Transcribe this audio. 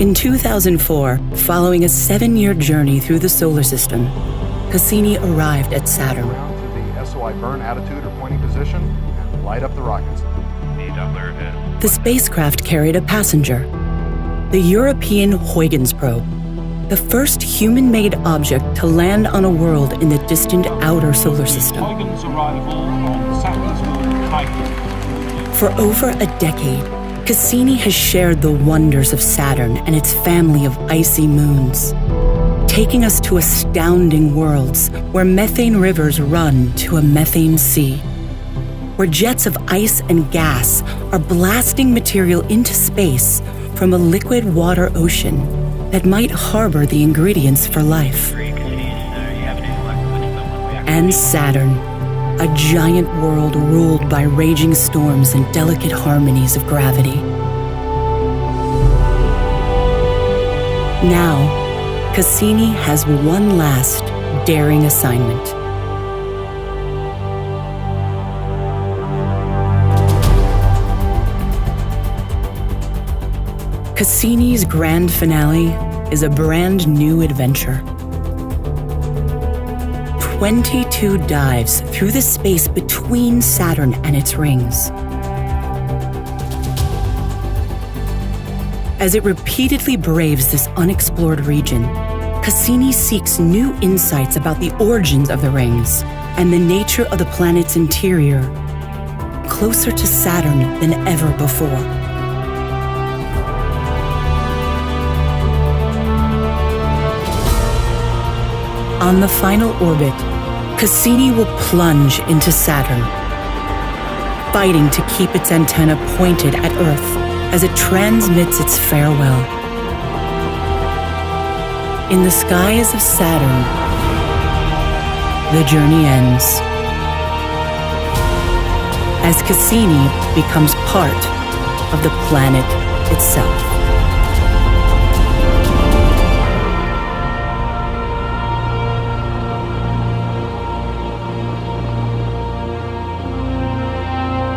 In 2004, following a 7-year journey through the solar system, Cassini arrived at Saturn. To the SOI burn attitude or pointing position and light up the rockets. The spacecraft carried a passenger, the European Huygens probe, the first human-made object to land on a world in the distant outer solar system. Huygens arrival on Saturn's moon Titan. For over a decade, Cassini has shared the wonders of Saturn and its family of icy moons, taking us to astounding worlds where methane rivers run to a methane sea, where jets of ice and gas are blasting material into space from a liquid water ocean that might harbor the ingredients for life. And Saturn, a giant world ruled by raging storms and delicate harmonies of gravity. Now, Cassini has one last daring assignment. Cassini's grand finale is a brand new adventure. 22 dives through the space between Saturn and its rings. As it repeatedly braves this unexplored region, Cassini seeks new insights about the origins of the rings and the nature of the planet's interior, closer to Saturn than ever before. On the final orbit, Cassini will plunge into Saturn, fighting to keep its antenna pointed at Earth as it transmits its farewell. In the skies of Saturn, the journey ends, as Cassini becomes part of the planet itself.